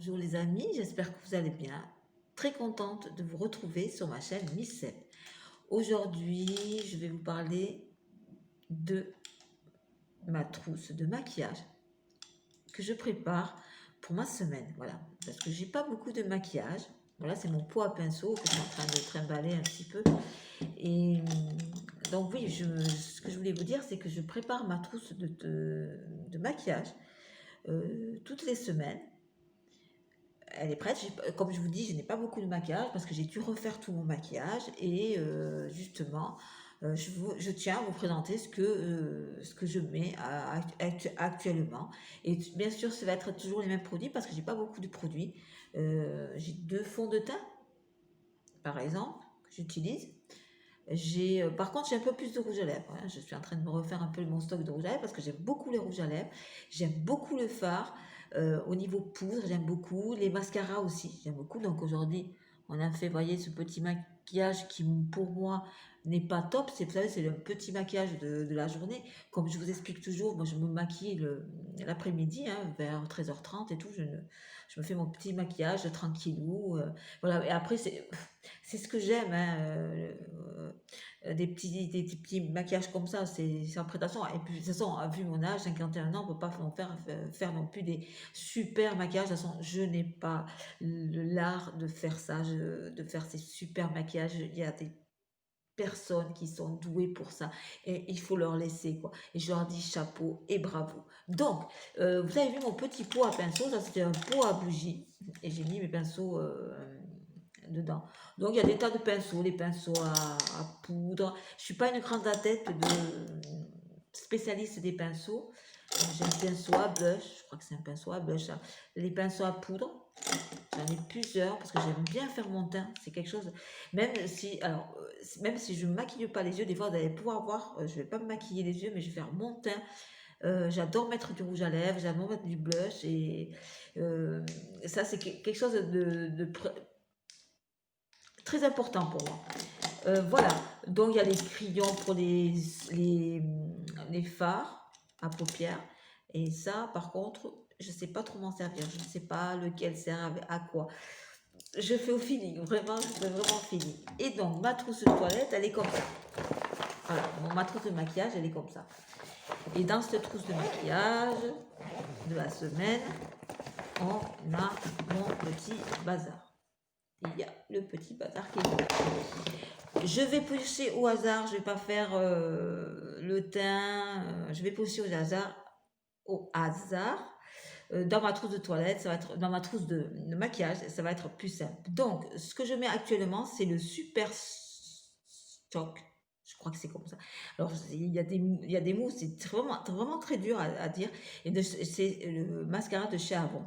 Bonjour les amis, j'espère que vous allez bien. Très contente de vous retrouver sur ma chaîne Miss Seb. Aujourd'hui, je vais vous parler de ma trousse de maquillage que je prépare pour ma semaine. Voilà, parce que j'ai pas beaucoup de maquillage. Voilà, c'est mon pot à pinceau que je suis en train de trimballer un petit peu. Et donc oui, ce que je voulais vous dire, c'est que je prépare ma trousse de maquillage toutes les semaines. Elle est prête. Comme je vous dis, je n'ai pas beaucoup de maquillage parce que j'ai dû refaire tout mon maquillage et justement, je tiens à vous présenter ce que je mets actuellement. Et bien sûr, ça va être toujours les mêmes produits parce que j'ai pas beaucoup de produits. J'ai 2 fonds de teint, par exemple, que j'utilise. Par contre, j'ai un peu plus de rouge à lèvres, hein. Je suis en train de me refaire un peu mon stock de rouge à lèvres parce que j'aime beaucoup les rouges à lèvres. J'aime beaucoup le fard. Au niveau poudre, j'aime beaucoup. Les mascaras aussi, j'aime beaucoup. Donc aujourd'hui, on a fait, voyez, ce petit maquillage qui, pour moi, n'est pas top. Vous savez, c'est le petit maquillage de la journée. Comme je vous explique toujours, moi, je me maquille l'après-midi, hein, vers 13h30 et tout. Je me fais mon petit maquillage tranquillou. Voilà. Et après, c'est ce que j'aime, hein, des petits maquillages comme ça, c'est en prétention. Et puis, de toute façon, vu mon âge, 51 ans, on ne peut pas faire non plus des super maquillages. De toute façon, je n'ai pas l'art de faire ça, de faire ces super maquillages. Il y a des personnes qui sont douées pour ça et il faut leur laisser, quoi. Et je leur dis chapeau et bravo. Donc, vous avez vu mon petit pot à pinceau, ça c'était un pot à bougie et j'ai mis mes pinceaux dedans. Donc il y a des tas de pinceaux, les pinceaux à poudre. Je suis pas une grande adepte de spécialiste des pinceaux. J'ai un pinceau à blush, je crois que c'est un pinceau à blush, ça. Les pinceaux à poudre, j'en ai plusieurs parce que j'aime bien faire mon teint. C'est quelque chose, même si je ne maquille pas les yeux, des fois vous allez pouvoir voir, je vais pas me maquiller les yeux, mais je vais faire mon teint. J'adore mettre du rouge à lèvres, j'adore mettre du blush et ça c'est quelque chose de très important pour moi. Voilà, donc il y a les crayons pour les fards à paupières. Et ça, par contre, je ne sais pas trop m'en servir. Je ne sais pas lequel sert à quoi. Je fais au feeling, vraiment, je fais vraiment au feeling. Et donc, ma trousse de toilette, elle est comme ça. Voilà, ma trousse de maquillage, elle est comme ça. Et dans cette trousse de maquillage de la semaine, on a mon petit bazar. Il y a le petit bazar qui est là. Je vais piocher au hasard, je vais pas faire le teint, je vais piocher au hasard. Dans ma trousse de toilette, ça va être dans ma trousse de maquillage, ça va être plus simple. Donc, ce que je mets actuellement, c'est le Super Stock. Je crois que c'est comme ça. Alors, il y a des mots, c'est vraiment très dur à dire. Et c'est le mascara de chez Avon.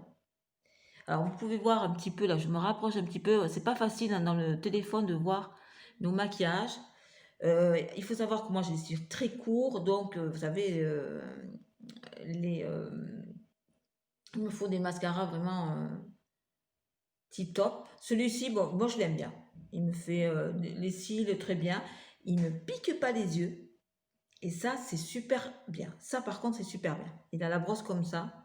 Alors, vous pouvez voir un petit peu, là, je me rapproche un petit peu. C'est pas facile hein, dans le téléphone de voir nos maquillages. Il faut savoir que moi, j'ai des cils très courts. Donc, vous savez, il me faut des mascaras vraiment tip top. Celui-ci, bon, moi, je l'aime bien. Il me fait les cils très bien. Il ne me pique pas les yeux. Et ça, c'est super bien. Ça, par contre, c'est super bien. Il a la brosse comme ça.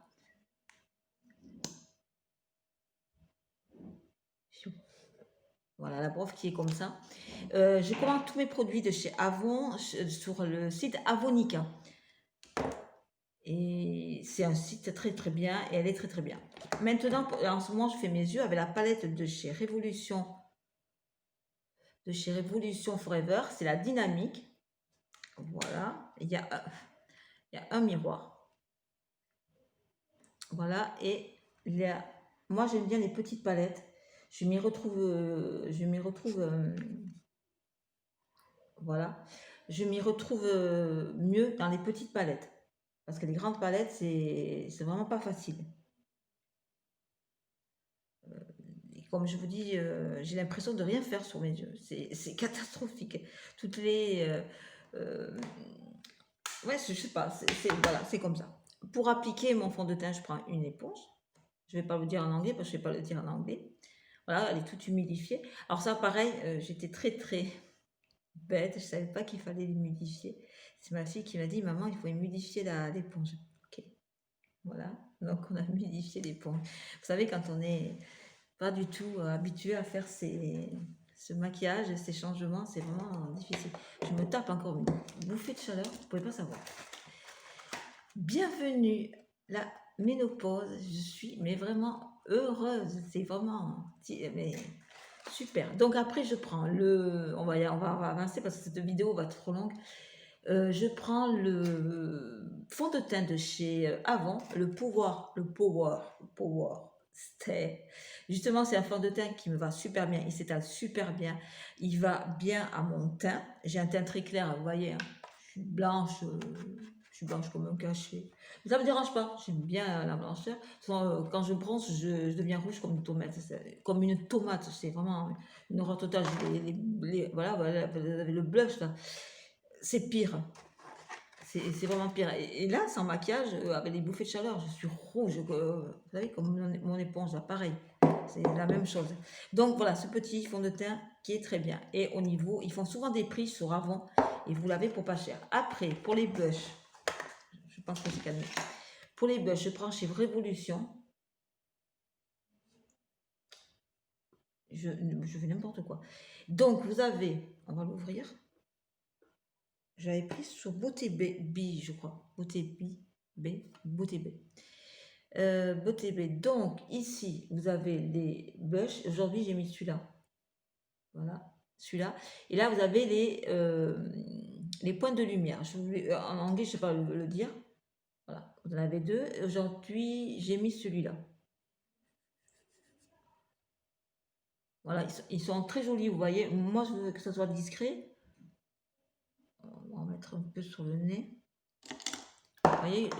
Voilà, la brosse qui est comme ça. Je commande tous mes produits de chez Avon sur le site Avonica. Et c'est un site très très bien et elle est très très bien. Maintenant, en ce moment, je fais mes yeux avec la palette de chez Révolution Forever. C'est la dynamique. Voilà. Il y a un miroir. Voilà. Et moi, j'aime bien les petites palettes. Je m'y retrouve. Voilà. Je m'y retrouve mieux dans les petites palettes. Parce que les grandes palettes, c'est vraiment pas facile. Et comme je vous dis, j'ai l'impression de rien faire sur mes yeux. C'est catastrophique. Toutes les... ouais, je sais pas. Voilà, c'est comme ça. Pour appliquer mon fond de teint, je prends une éponge. Je vais pas vous dire en anglais parce que je vais pas le dire en anglais. Voilà, elle est toute humidifiée. Alors ça, pareil, j'étais très très bête. Je savais pas qu'il fallait l'humidifier. C'est ma fille qui m'a dit, maman, il faut humidifier l'éponge. Ok, voilà. Donc, on a humidifié l'éponge. Vous savez, quand on n'est pas du tout habitué à faire ce maquillage, ces changements, c'est vraiment difficile. Je me tape encore une bouffée de chaleur, vous ne pouvez pas savoir. Bienvenue, la ménopause. Je suis mais vraiment heureuse. C'est vraiment mais super. Donc après, je prends on va avancer parce que cette vidéo va être trop longue. Je prends le fond de teint de chez Avon, le Power Stay. Justement, c'est un fond de teint qui me va super bien. Il s'étale super bien. Il va bien à mon teint. J'ai un teint très clair, vous voyez. Hein. Je suis blanche comme un cachet. Mais ça me dérange pas. J'aime bien la blancheur. Quand je bronze, je deviens rouge comme une tomate. Comme une tomate. C'est vraiment une horreur totale. Voilà, vous avez le blush là. C'est pire. C'est vraiment pire. Et là, sans maquillage, avec des bouffées de chaleur, je suis rouge. Vous savez, comme mon éponge, là, pareil. C'est la même chose. Donc voilà, ce petit fond de teint qui est très bien. Et au niveau, ils font souvent des prix sur Avon et vous l'avez pour pas cher. Après, pour les blushs, je pense que c'est calme. Pour les blushs, je prends chez Révolution. Je fais n'importe quoi. Donc, vous avez, on va l'ouvrir. J'avais pris sur Beauté B, je crois. Beauté B. Beauté B. Beauté B. Donc, ici, vous avez les blushs. Aujourd'hui, j'ai mis celui-là. Voilà, celui-là. Et là, vous avez les points de lumière. En anglais, je ne sais pas le dire. Voilà, vous en avez deux. Aujourd'hui, j'ai mis celui-là. Voilà, ils sont très jolis, vous voyez. Moi, je veux que ça soit discret. On va en mettre un peu sur le nez. Vous voyez,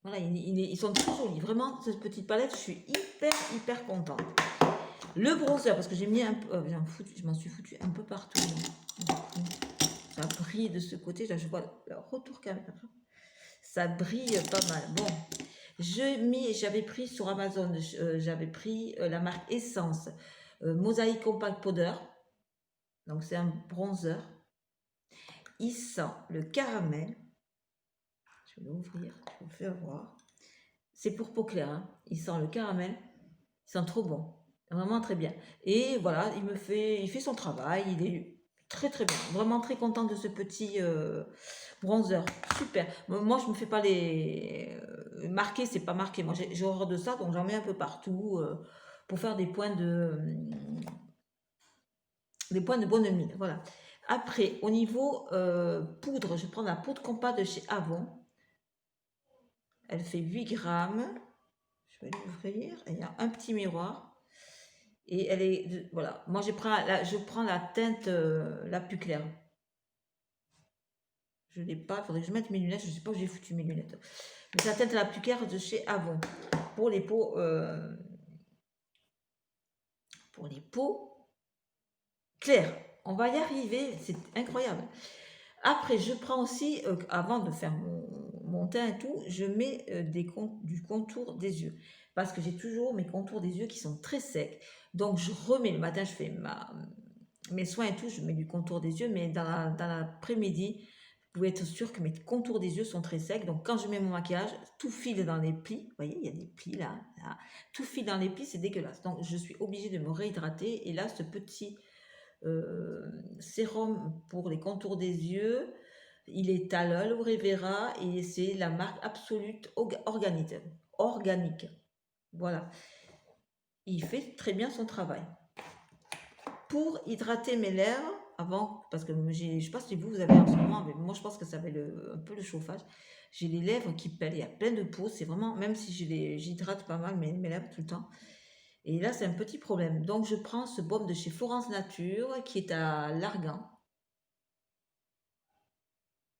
voilà, ils sont très jolis. Vraiment, cette petite palette, je suis hyper contente. Le bronzer, parce que j'ai mis un peu... je m'en suis foutu un peu partout. Ça brille de ce côté. Là, je vois le retour caméra. Ça brille pas mal. Bon, j'avais pris sur Amazon, j'avais pris la marque Essence Mosaïque Compact Powder. Donc, c'est un bronzer. Il sent le caramel. Je vais l'ouvrir, je vous fais voir. C'est pour peau claire. Hein. Il sent le caramel. Il sent trop bon. Vraiment très bien. Et voilà, il fait son travail. Il est très bien. Vraiment très contente de ce petit bronzer. Super. Moi, je me fais pas les marquer, c'est pas marqué. Moi, j'ai horreur de ça, donc j'en mets un peu partout pour faire des points de bonne mine. Voilà. Après, au niveau poudre, je prends la poudre compas de chez Avon. Elle fait 8 grammes. Je vais l'ouvrir. Il y a un petit miroir. Et elle est, voilà, moi je prends la teinte la plus claire. Je l'ai pas, il faudrait que je mette mes lunettes, je ne sais pas où j'ai foutu mes lunettes. Mais c'est la teinte la plus claire de chez Avon. Pour les peaux claires. On va y arriver, c'est incroyable. Après, je prends aussi, avant de faire mon teint et tout, je mets du contour des yeux. Parce que j'ai toujours mes contours des yeux qui sont très secs. Donc, je remets le matin, je fais mes soins et tout, je mets du contour des yeux. Mais dans l'après-midi, vous pouvez être sûr que mes contours des yeux sont très secs. Donc, quand je mets mon maquillage, tout file dans les plis. Vous voyez, il y a des plis là. Tout file dans les plis, c'est dégueulasse. Donc, je suis obligée de me réhydrater. Et là, ce petit sérum pour les contours des yeux, il est à l'aloe vera et c'est la marque Absolute organique. Voilà, il fait très bien son travail. Pour hydrater mes lèvres avant, parce que je sais pas si vous avez en ce moment, mais moi je pense que ça va un peu le chauffage. J'ai les lèvres qui pèlent, il y a plein de peau, c'est vraiment, même si j'hydrate pas mal mes lèvres tout le temps. Et là, c'est un petit problème. Donc, je prends ce baume de chez Florence Nature qui est à l'argan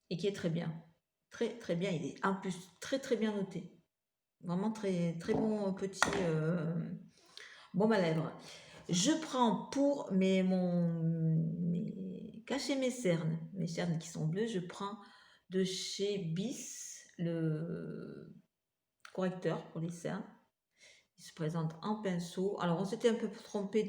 et qui est très bien. Très bien. Il est en plus très bien noté. Vraiment très bon petit baume à lèvres. Je prends pour cacher mes cernes qui sont bleues, je prends de chez Bis le correcteur pour les cernes. Il se présente en pinceau. Alors, on s'était un peu trompé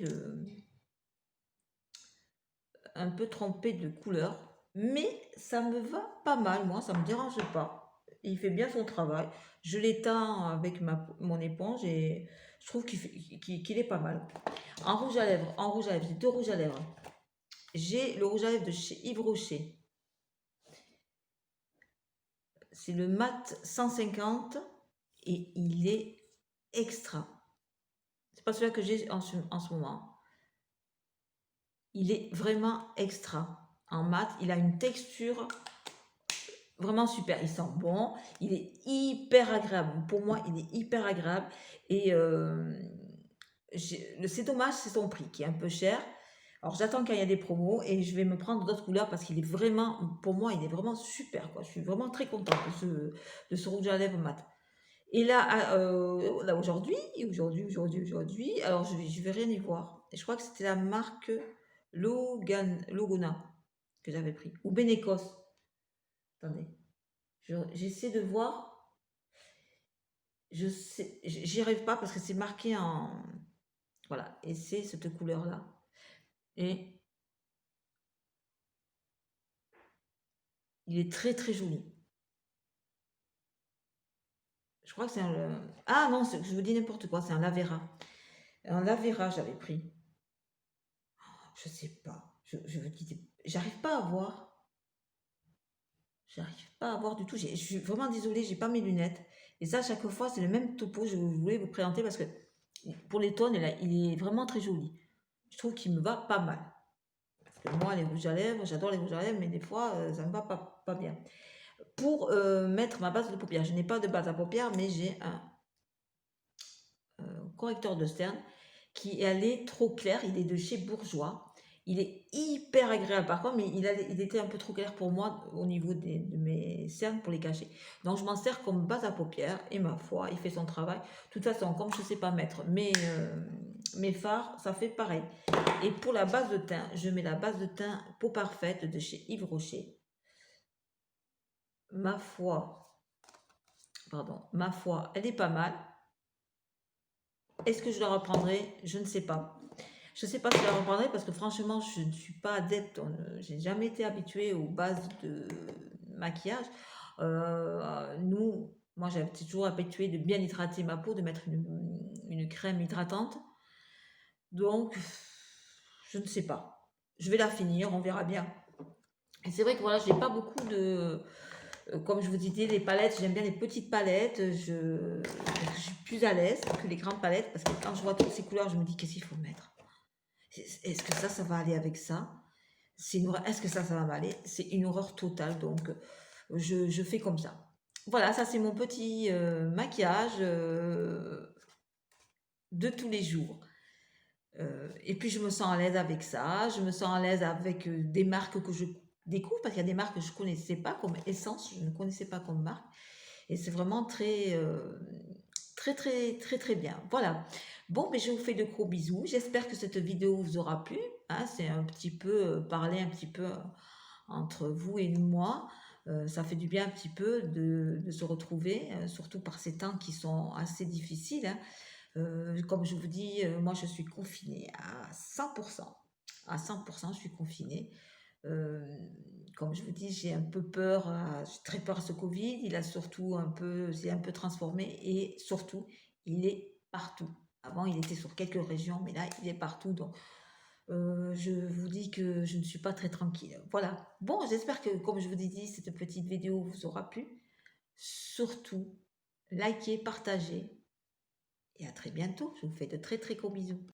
de couleur, mais ça me va pas mal, moi, ça me dérange pas. il fait bien son travail. Je l'éteins avec mon éponge et je trouve qu'il est pas mal. En rouge à lèvres, j'ai deux rouges à lèvres. J'ai le rouge à lèvres de chez Yves Rocher. C'est le mat 150 et il est extra. C'est pas celui que j'ai en ce moment. Il est vraiment extra. En mat, il a une texture vraiment super. Il sent bon. Il est hyper agréable. Pour moi, il est hyper agréable. Et c'est dommage, c'est son prix qui est un peu cher. Alors j'attends quand il y a des promos et je vais me prendre d'autres couleurs parce qu'il est vraiment, pour moi, il est vraiment super, quoi. Je suis vraiment très contente de ce rouge à lèvres mat. Et là aujourd'hui, alors je vais rien y voir. Et je crois que c'était la marque Logona que j'avais pris. Ou Benecos. Attendez. J'essaie de voir. Je sais, j'y arrive pas parce que c'est marqué en. Voilà. Et c'est cette couleur-là. Et il est très très joli. Je crois que c'est un. Ah non, je vous dis n'importe quoi, c'est un Lavera. Un Lavera, j'avais pris. Je sais pas. Je vous dis. J'arrive pas à voir. J'arrive pas à voir du tout. Je suis vraiment désolée, j'ai pas mes lunettes. Et ça, à chaque fois, c'est le même topo. Je voulais vous présenter parce que pour les tonnes, il est vraiment très joli. Je trouve qu'il me va pas mal. Parce que moi, les rouges à lèvres, j'adore les rouges à lèvres, mais des fois, ça me va pas bien. Pour mettre ma base de paupières, je n'ai pas de base à paupières, mais j'ai un correcteur de sterne qui est allé trop clair. Il est de chez Bourjois. Il est hyper agréable par contre, mais il était un peu trop clair pour moi au niveau de mes cernes pour les cacher. Donc je m'en sers comme base à paupières et ma foi, il fait son travail. De toute façon, comme je ne sais pas mettre mes fards, ça fait pareil. Et pour la base de teint, je mets la base de teint Peau Parfaite de chez Yves Rocher. Ma foi, elle est pas mal. Est-ce que je la reprendrai? Je ne sais pas. Je ne sais pas si je la reprendrai parce que franchement, je ne suis pas adepte. J'ai jamais été habituée aux bases de maquillage. Moi, j'avais toujours habituée de bien hydrater ma peau, de mettre une crème hydratante. Donc, je ne sais pas. Je vais la finir, on verra bien. Et c'est vrai que voilà, je n'ai pas beaucoup de. Comme je vous disais, les palettes, j'aime bien les petites palettes. Je suis plus à l'aise que les grandes palettes parce que quand je vois toutes ces couleurs, je me dis qu'est-ce qu'il faut mettre. Est-ce que ça va aller avec ça? Est-ce que ça va m'aller? C'est une horreur totale, donc je fais comme ça. Voilà, ça c'est mon petit maquillage de tous les jours. Et puis je me sens à l'aise avec ça, je me sens à l'aise avec des marques que je découvre, parce qu'il y a des marques que je ne connaissais pas, comme Essence, je ne connaissais pas comme marque. Et c'est vraiment très, très, très, très bien. Voilà. Bon, mais je vous fais de gros bisous. J'espère que cette vidéo vous aura plu. Hein, c'est un petit peu parler un petit peu entre vous et moi. Ça fait du bien un petit peu de se retrouver, surtout par ces temps qui sont assez difficiles. Hein. Comme je vous dis, moi je suis confinée à 100%. À 100%, je suis confinée. Euh, Comme je vous dis, j'ai un peu peur, j'ai très peur à ce Covid. Il a surtout c'est un peu transformé et surtout, il est partout. Avant, il était sur quelques régions, mais là, il est partout. Donc, je vous dis que je ne suis pas très tranquille. Voilà. Bon, j'espère que, comme je vous ai dit, cette petite vidéo vous aura plu. Surtout, likez, partagez et à très bientôt. Je vous fais de très très gros bisous.